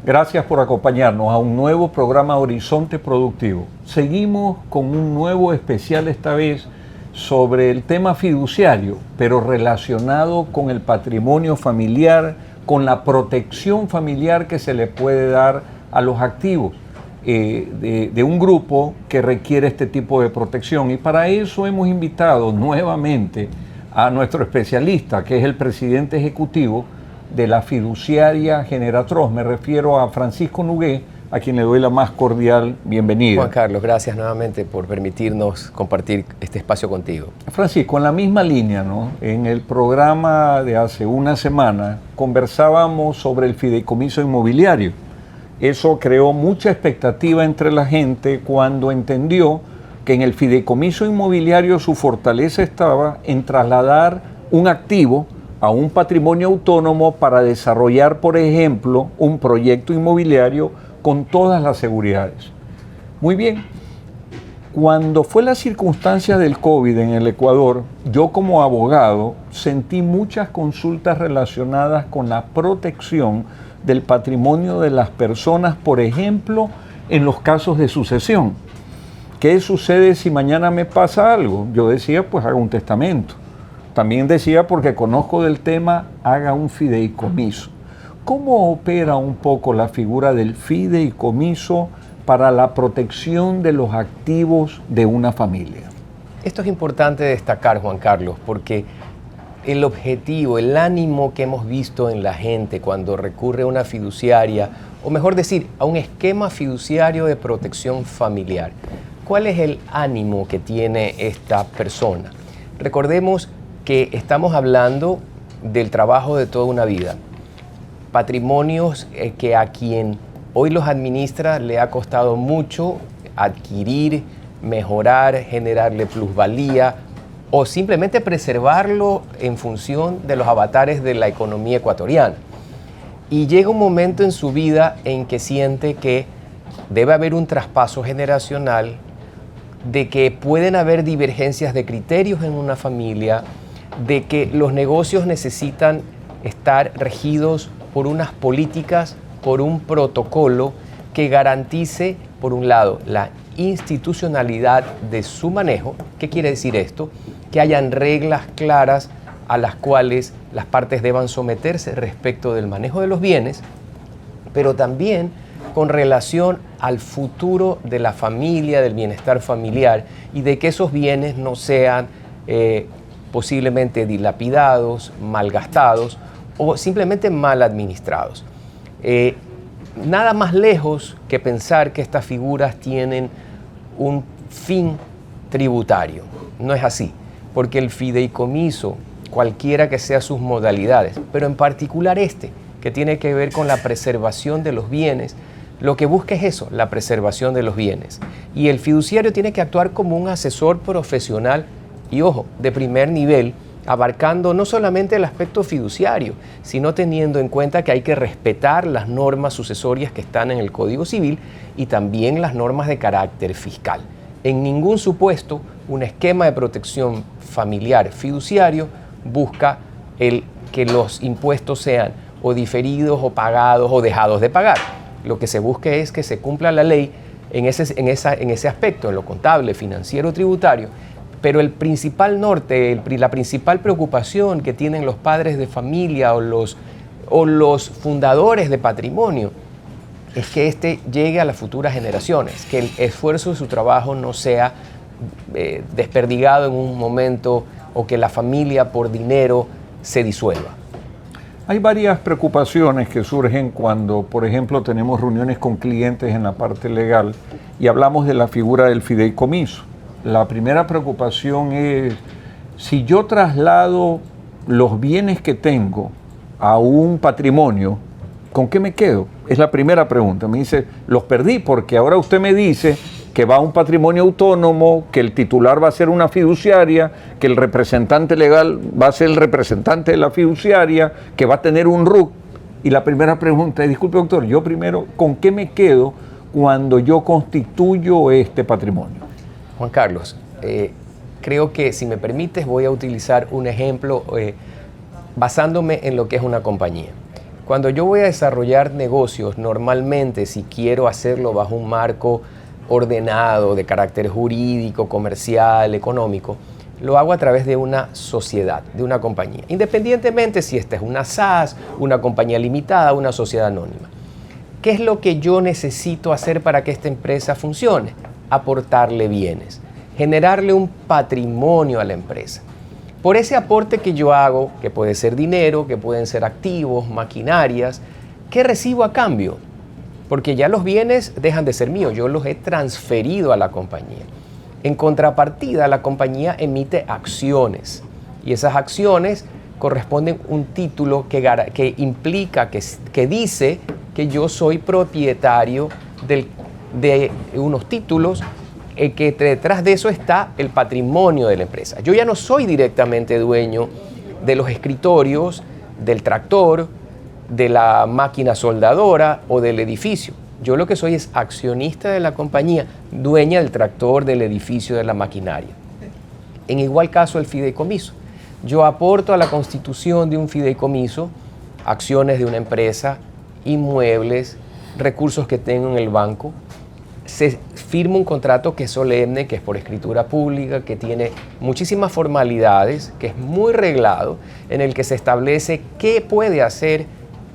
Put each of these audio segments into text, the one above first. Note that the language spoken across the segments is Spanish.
Gracias por acompañarnos a un nuevo programa Horizonte Productivo. Seguimos con un nuevo especial esta vez sobre el tema fiduciario, pero relacionado con el patrimonio familiar, con la protección familiar que se le puede dar a los activos de un grupo que requiere este tipo de protección. Y para eso hemos invitado nuevamente a nuestro especialista, que es el presidente ejecutivo de la fiduciaria Generatros. Me refiero a Francisco Nogué, a quien le doy la más cordial bienvenida. Juan Carlos, gracias nuevamente por permitirnos compartir este espacio contigo. Francisco, en la misma línea, ¿no? En el programa de hace una semana conversábamos sobre el fideicomiso inmobiliario. Eso creó mucha expectativa entre la gente cuando entendió que en el fideicomiso inmobiliario su fortaleza estaba en trasladar un activo a un patrimonio autónomo para desarrollar, por ejemplo, un proyecto inmobiliario con todas las seguridades. Muy bien, cuando fue la circunstancia del COVID en el Ecuador, yo como abogado sentí muchas consultas relacionadas con la protección del patrimonio de las personas, por ejemplo, en los casos de sucesión. ¿Qué sucede si mañana me pasa algo? Yo decía, pues haga un testamento. También decía, porque conozco del tema, haga un fideicomiso. ¿Cómo opera un poco la figura del fideicomiso para la protección de los activos de una familia? Esto es importante destacar, Juan Carlos, porque el objetivo, el ánimo que hemos visto en la gente cuando recurre a una fiduciaria, o mejor decir, a un esquema fiduciario de protección familiar. ¿Cuál es el ánimo que tiene esta persona? Recordemos que estamos hablando del trabajo de toda una vida. Patrimonios que a quien hoy los administra le ha costado mucho adquirir, mejorar, generarle plusvalía o simplemente preservarlo en función de los avatares de la economía ecuatoriana. Y llega un momento en su vida en que siente que debe haber un traspaso generacional, de que pueden haber divergencias de criterios en una familia, de que los negocios necesitan estar regidos por unas políticas, por un protocolo que garantice, por un lado, la institucionalidad de su manejo. ¿Qué quiere decir esto? Que hayan reglas claras a las cuales las partes deban someterse respecto del manejo de los bienes, pero también con relación al futuro de la familia, del bienestar familiar y de que esos bienes no sean posiblemente dilapidados, malgastados o simplemente mal administrados. Nada más lejos que pensar que estas figuras tienen un fin tributario. No es así, porque el fideicomiso, cualquiera que sean sus modalidades, pero en particular que tiene que ver con la preservación de los bienes, lo que busca es eso, la preservación de los bienes. Y el fiduciario tiene que actuar como un asesor profesional y, ojo, de primer nivel, abarcando no solamente el aspecto fiduciario, sino teniendo en cuenta que hay que respetar las normas sucesorias que están en el Código Civil y también las normas de carácter fiscal. En ningún supuesto, un esquema de protección familiar fiduciario busca que los impuestos sean o diferidos o pagados o dejados de pagar. Lo que se busca es que se cumpla la ley en ese aspecto, en lo contable, financiero, tributario. Pero el principal norte, la principal preocupación que tienen los padres de familia o los fundadores de patrimonio es que llegue a las futuras generaciones, que el esfuerzo de su trabajo no sea desperdigado en un momento o que la familia por dinero se disuelva. Hay varias preocupaciones que surgen cuando, por ejemplo, tenemos reuniones con clientes en la parte legal y hablamos de la figura del fideicomiso. La primera preocupación es, si yo traslado los bienes que tengo a un patrimonio, ¿con qué me quedo? Es la primera pregunta. Me dice, los perdí porque ahora usted me dice que va a un patrimonio autónomo, que el titular va a ser una fiduciaria, que el representante legal va a ser el representante de la fiduciaria, que va a tener un RUC. Y la primera pregunta es, disculpe doctor, yo primero, ¿con qué me quedo cuando yo constituyo este patrimonio? Juan Carlos, creo que si me permites voy a utilizar un ejemplo basándome en lo que es una compañía. Cuando yo voy a desarrollar negocios, normalmente si quiero hacerlo bajo un marco ordenado, de carácter jurídico, comercial, económico, lo hago a través de una sociedad, de una compañía. Independientemente si esta es una SAS, una compañía limitada, una sociedad anónima. ¿Qué es lo que yo necesito hacer para que esta empresa funcione? Aportarle bienes, generarle un patrimonio a la empresa. Por ese aporte que yo hago, que puede ser dinero, que pueden ser activos, maquinarias, ¿qué recibo a cambio? Porque ya los bienes dejan de ser míos, yo los he transferido a la compañía. En contrapartida, la compañía emite acciones y esas acciones corresponden a un título que implica, que dice que yo soy propietario de unos títulos, que detrás de eso está el patrimonio de la empresa. Yo ya no soy directamente dueño de los escritorios, del tractor, de la máquina soldadora o del edificio. Yo lo que soy es accionista de la compañía, dueña del tractor, del edificio, de la maquinaria. En igual caso el fideicomiso. Yo aporto a la constitución de un fideicomiso acciones de una empresa, inmuebles, recursos que tengo en el banco. Se firma un contrato que es solemne, que es por escritura pública, que tiene muchísimas formalidades, que es muy reglado, en el que se establece qué puede hacer,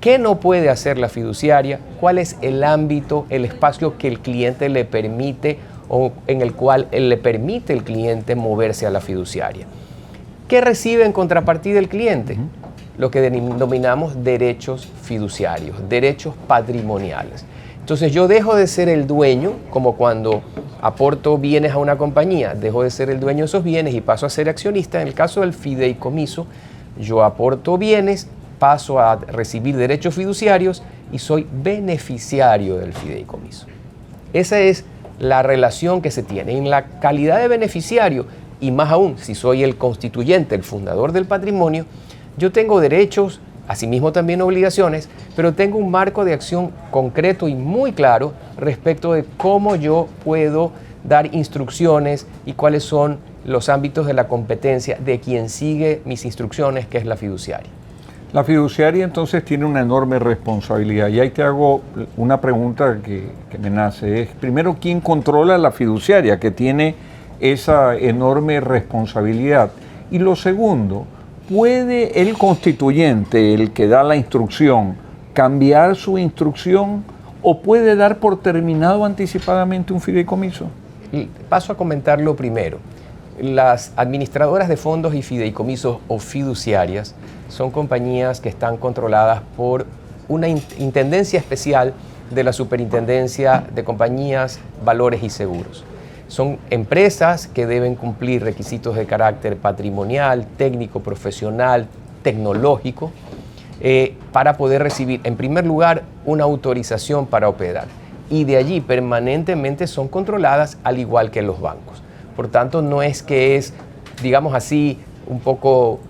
qué no puede hacer la fiduciaria, cuál es el ámbito, el espacio que el cliente le permite o en el cual le permite el cliente moverse a la fiduciaria. ¿Qué recibe en contrapartida el cliente? Lo que denominamos derechos fiduciarios, derechos patrimoniales. Entonces yo dejo de ser el dueño, como cuando aporto bienes a una compañía, dejo de ser el dueño de esos bienes y paso a ser accionista. En el caso del fideicomiso, yo aporto bienes, paso a recibir derechos fiduciarios y soy beneficiario del fideicomiso. Esa es la relación que se tiene. En la calidad de beneficiario, y más aún si soy el constituyente, el fundador del patrimonio, yo tengo derechos, asimismo también obligaciones, pero tengo un marco de acción concreto y muy claro respecto de cómo yo puedo dar instrucciones y cuáles son los ámbitos de la competencia de quien sigue mis instrucciones, que es la fiduciaria. La fiduciaria entonces tiene una enorme responsabilidad y ahí te hago una pregunta que me nace. Es, primero, ¿quién controla la fiduciaria que tiene esa enorme responsabilidad? Y lo segundo, ¿puede el constituyente, el que da la instrucción, cambiar su instrucción o puede dar por terminado anticipadamente un fideicomiso? Paso a comentar lo primero. Las administradoras de fondos y fideicomisos o fiduciarias son compañías que están controladas por una intendencia especial de la Superintendencia de Compañías, Valores y Seguros. Son empresas que deben cumplir requisitos de carácter patrimonial, técnico, profesional, tecnológico, para poder recibir, en primer lugar, una autorización para operar. Y de allí permanentemente son controladas al igual que los bancos. Por tanto, no es que es, digamos así, un poco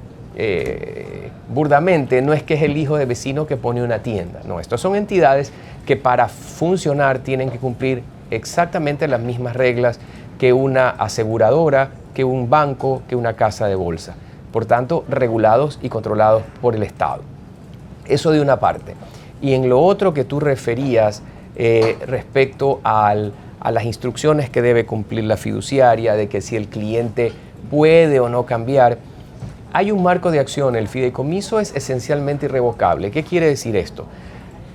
burdamente, no es que es el hijo de vecino que pone una tienda. No, estas son entidades que para funcionar tienen que cumplir exactamente las mismas reglas que una aseguradora, que un banco, que una casa de bolsa. Por tanto, regulados y controlados por el Estado. Eso de una parte. Y en lo otro que tú referías respecto a las instrucciones que debe cumplir la fiduciaria, de que si el cliente puede o no cambiar, hay un marco de acción. El fideicomiso es esencialmente irrevocable. ¿Qué quiere decir esto?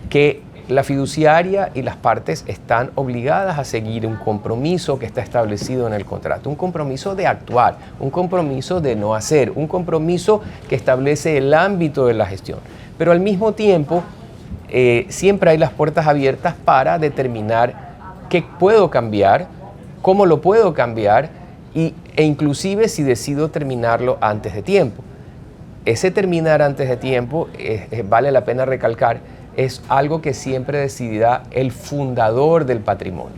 Que la fiduciaria y las partes están obligadas a seguir un compromiso que está establecido en el contrato, un compromiso de actuar, un compromiso de no hacer, un compromiso que establece el ámbito de la gestión. Pero al mismo tiempo, siempre hay las puertas abiertas para determinar qué puedo cambiar, cómo lo puedo cambiar e inclusive si decido terminarlo antes de tiempo. Ese terminar antes de tiempo, vale la pena recalcar, es algo que siempre decidirá el fundador del patrimonio.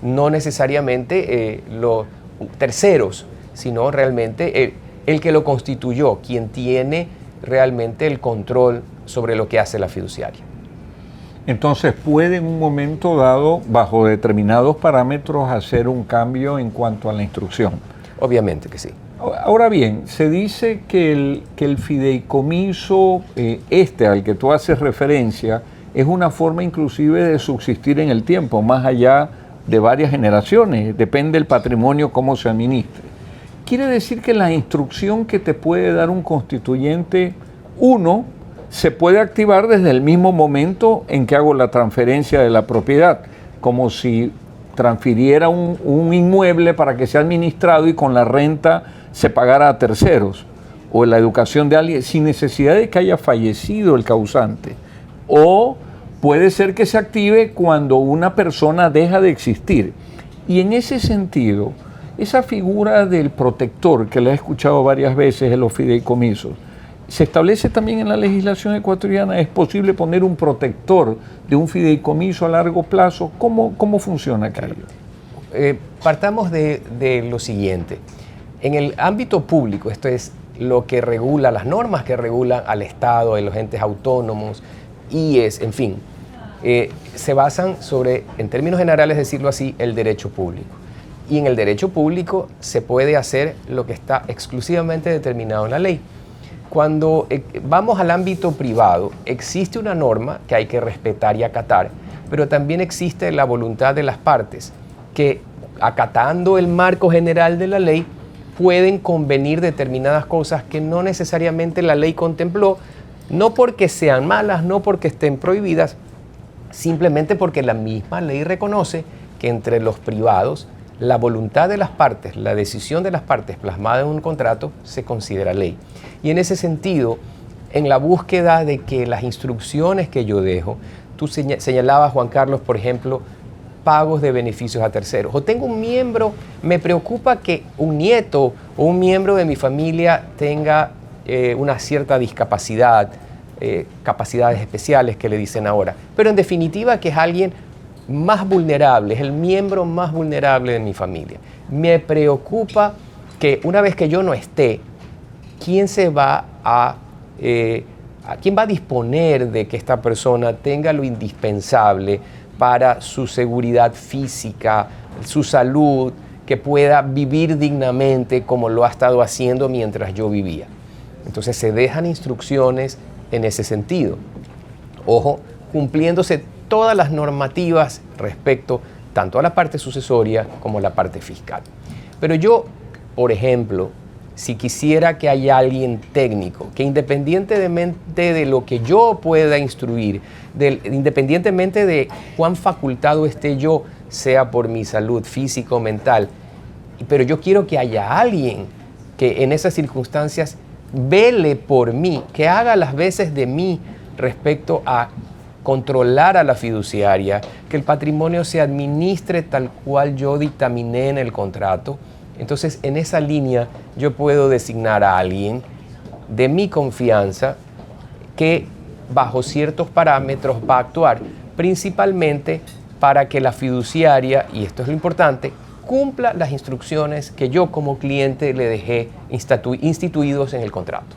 No necesariamente los terceros, sino realmente el que lo constituyó, quien tiene realmente el control sobre lo que hace la fiduciaria. Entonces, ¿puede en un momento dado, bajo determinados parámetros, hacer un cambio en cuanto a la instrucción? Obviamente que sí. Ahora bien, se dice que el fideicomiso, al que tú haces referencia, es una forma inclusive de subsistir en el tiempo, más allá de varias generaciones, depende del patrimonio cómo se administre. Quiere decir que la instrucción que te puede dar un constituyente, uno, se puede activar desde el mismo momento en que hago la transferencia de la propiedad, como si transfiriera un inmueble para que sea administrado y con la renta se pagara a terceros, o la educación de alguien, sin necesidad de que haya fallecido el causante. O puede ser que se active cuando una persona deja de existir. Y en ese sentido, esa figura del protector, que la he escuchado varias veces en los fideicomisos, ¿se establece también en la legislación ecuatoriana? ¿Es posible poner un protector de un fideicomiso a largo plazo? ¿Cómo funciona aquello? Partamos de lo siguiente. En el ámbito público, esto es lo que regula, las normas que regulan al Estado, a los entes autónomos, IES, en fin, se basan sobre, en términos generales, decirlo así, el derecho público. Y en el derecho público se puede hacer lo que está exclusivamente determinado en la ley. Cuando vamos al ámbito privado, existe una norma que hay que respetar y acatar, pero también existe la voluntad de las partes, que acatando el marco general de la ley, pueden convenir determinadas cosas que no necesariamente la ley contempló, no porque sean malas, no porque estén prohibidas, simplemente porque la misma ley reconoce que entre los privados la voluntad de las partes, la decisión de las partes plasmada en un contrato se considera ley. Y en ese sentido, en la búsqueda de que las instrucciones que yo dejo, tú señalabas, Juan Carlos, por ejemplo, pagos de beneficios a terceros. O tengo un miembro, me preocupa que un nieto o un miembro de mi familia tenga una cierta discapacidad, capacidades especiales que le dicen ahora. Pero en definitiva que es alguien más vulnerable, es el miembro más vulnerable de mi familia. Me preocupa que una vez que yo no esté, ¿quién va a disponer de que esta persona tenga lo indispensable para su seguridad física, su salud, que pueda vivir dignamente como lo ha estado haciendo mientras yo vivía? Entonces se dejan instrucciones en ese sentido. Ojo, cumpliéndose todas las normativas respecto tanto a la parte sucesoria como a la parte fiscal. Pero yo, por ejemplo, si quisiera que haya alguien técnico, que independientemente de lo que yo pueda instruir, independientemente de cuán facultado esté yo, sea por mi salud física o mental, pero yo quiero que haya alguien que en esas circunstancias vele por mí, que haga las veces de mí respecto a controlar a la fiduciaria, que el patrimonio se administre tal cual yo dictaminé en el contrato. Entonces, en esa línea yo puedo designar a alguien de mi confianza que bajo ciertos parámetros va a actuar, principalmente para que la fiduciaria, y esto es lo importante, cumpla las instrucciones que yo como cliente le dejé instituidos en el contrato.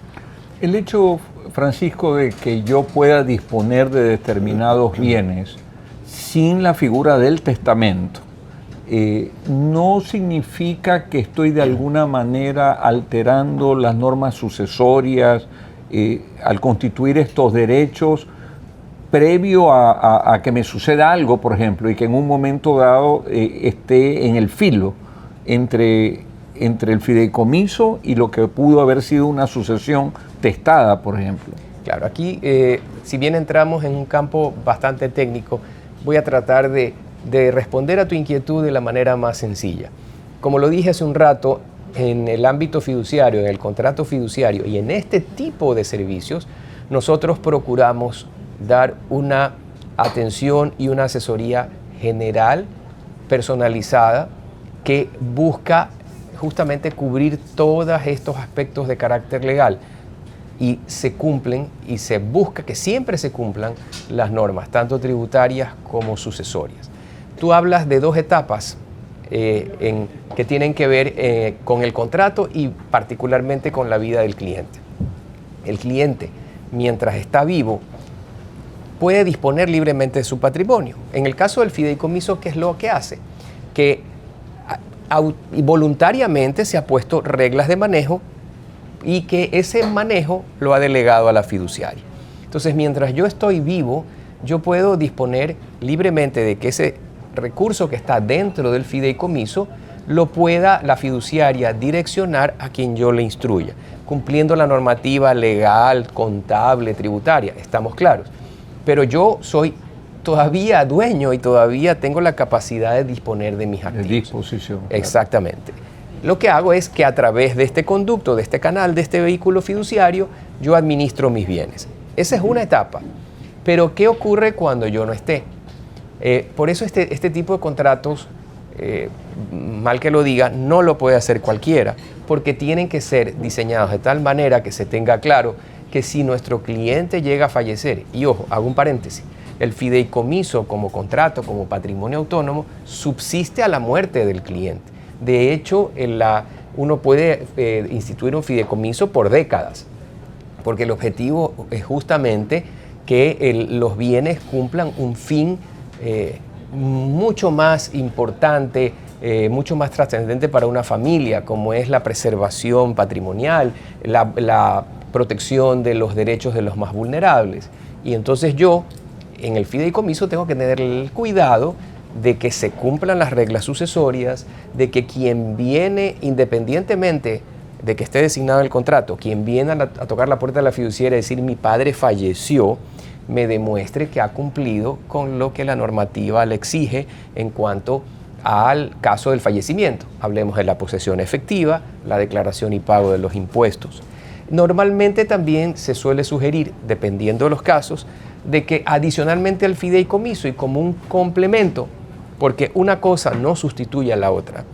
El hecho, Francisco, de que yo pueda disponer de determinados bienes sin la figura del testamento, no significa que estoy de alguna manera alterando las normas sucesorias al constituir estos derechos previo a que me suceda algo, por ejemplo, y que en un momento dado esté en el filo entre el fideicomiso y lo que pudo haber sido una sucesión testada, por ejemplo. Claro, aquí, si bien entramos en un campo bastante técnico, voy a tratar de responder a tu inquietud de la manera más sencilla. Como lo dije hace un rato, en el ámbito fiduciario, en el contrato fiduciario y en este tipo de servicios, nosotros procuramos dar una atención y una asesoría general, personalizada, que busca justamente cubrir todos estos aspectos de carácter legal, y se cumplen y se busca que siempre se cumplan las normas, tanto tributarias como sucesorias. Tú hablas de dos etapas que tienen que ver con el contrato y particularmente con la vida del cliente. El cliente, mientras está vivo, puede disponer libremente de su patrimonio. En el caso del fideicomiso, ¿qué es lo que hace? Que y voluntariamente se ha puesto reglas de manejo y que ese manejo lo ha delegado a la fiduciaria. Entonces, mientras yo estoy vivo, yo puedo disponer libremente de que ese recurso que está dentro del fideicomiso lo pueda la fiduciaria direccionar a quien yo le instruya, cumpliendo la normativa legal, contable, tributaria, estamos claros. Pero yo soy todavía dueño y todavía tengo la capacidad de disponer de mis activos. De disposición. Exactamente. Lo que hago es que a través de este conducto, de este canal, de este vehículo fiduciario, yo administro mis bienes. Esa es una etapa. Pero ¿qué ocurre cuando yo no esté? Por eso este tipo de contratos, mal que lo diga, no lo puede hacer cualquiera, porque tienen que ser diseñados de tal manera que se tenga claro que si nuestro cliente llega a fallecer, y ojo, hago un paréntesis, el fideicomiso como contrato, como patrimonio autónomo, subsiste a la muerte del cliente. De hecho, uno puede instituir un fideicomiso por décadas, porque el objetivo es justamente que los bienes cumplan un fin mucho más importante, mucho más trascendente para una familia, como es la preservación patrimonial, la protección de los derechos de los más vulnerables. Y entonces yo, en el fideicomiso, tengo que tener el cuidado de que se cumplan las reglas sucesorias, de que quien viene, independientemente de que esté designado el contrato, quien viene a tocar la puerta de la fiduciaria y decir mi padre falleció, me demuestre que ha cumplido con lo que la normativa le exige en cuanto al caso del fallecimiento. Hablemos de la posesión efectiva, la declaración y pago de los impuestos. Normalmente también se suele sugerir, dependiendo de los casos, de que adicionalmente al fideicomiso y como un complemento, porque una cosa no sustituye a la otra,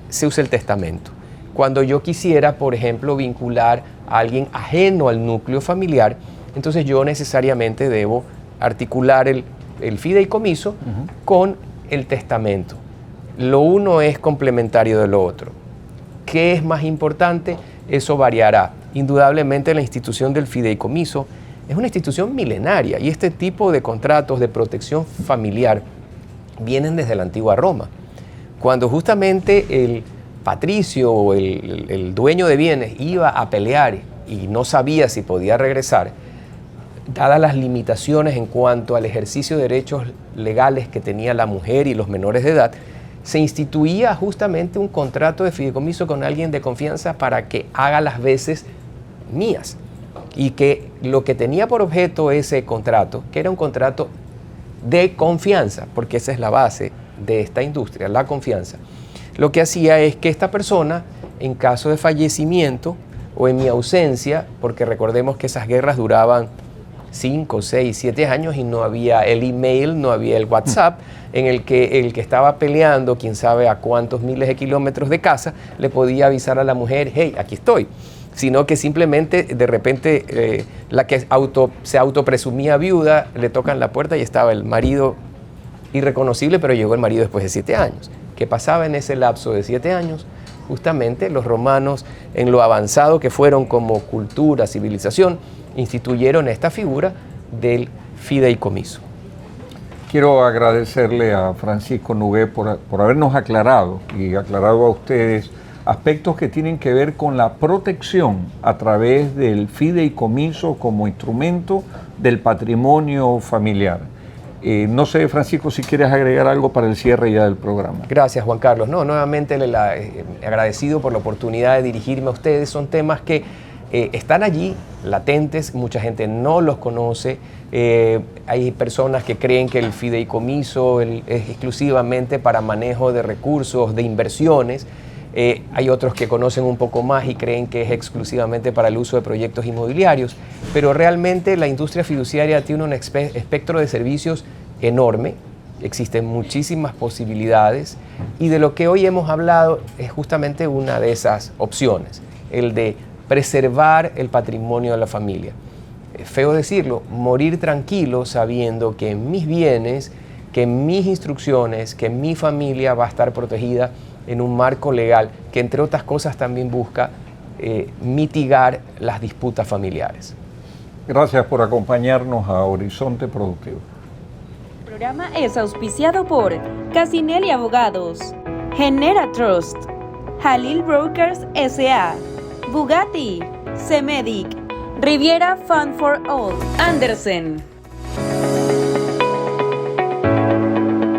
se usa el testamento. Cuando yo quisiera, por ejemplo, vincular a alguien ajeno al núcleo familiar, entonces yo necesariamente debo articular el fideicomiso con el testamento. Lo uno es complementario de lo otro. ¿Qué es más importante? Eso variará. Indudablemente la institución del fideicomiso es una institución milenaria y este tipo de contratos de protección familiar vienen desde la antigua Roma. Cuando justamente el patricio o el dueño de bienes iba a pelear y no sabía si podía regresar, dadas las limitaciones en cuanto al ejercicio de derechos legales que tenía la mujer y los menores de edad, se instituía justamente un contrato de fideicomiso con alguien de confianza para que haga las veces mías. Y que lo que tenía por objeto ese contrato, que era un contrato de confianza, porque esa es la base de esta industria, la confianza, lo que hacía es que esta persona, en caso de fallecimiento o en mi ausencia, porque recordemos que esas guerras duraban 5, 6, 7 años y no había el email, no había el WhatsApp, en el que estaba peleando, quién sabe a cuántos miles de kilómetros de casa, le podía avisar a la mujer, hey, aquí estoy. Sino que simplemente de repente la que se autopresumía viuda, le tocan la puerta y estaba el marido irreconocible, pero llegó el marido después de 7 años. ¿Qué pasaba en ese lapso de 7 años? Justamente los romanos, en lo avanzado que fueron como cultura, civilización, instituyeron esta figura del fideicomiso. Quiero agradecerle a Francisco Nogué por habernos aclarado y aclarado a ustedes aspectos que tienen que ver con la protección a través del fideicomiso como instrumento del patrimonio familiar. No sé, Francisco, si quieres agregar algo para el cierre ya del programa. Gracias, Juan Carlos. No, nuevamente agradecido por la oportunidad de dirigirme a ustedes. Son temas que están allí, latentes, mucha gente no los conoce. Hay personas que creen que el fideicomiso es exclusivamente para manejo de recursos, de inversiones. Hay otros que conocen un poco más y creen que es exclusivamente para el uso de proyectos inmobiliarios, pero realmente la industria fiduciaria tiene un espectro de servicios enorme, existen muchísimas posibilidades y de lo que hoy hemos hablado es justamente una de esas opciones, el de preservar el patrimonio de la familia. Es feo decirlo, morir tranquilo sabiendo que mis bienes, que mis instrucciones, que mi familia va a estar protegida en un marco legal que, entre otras cosas, también busca mitigar las disputas familiares. Gracias por acompañarnos a Horizonte Productivo. El programa es auspiciado por Casinelli Abogados, Genera Trust, Halil Brokers S.A., Bugatti, Cemedic, Riviera Fund for All, Andersen.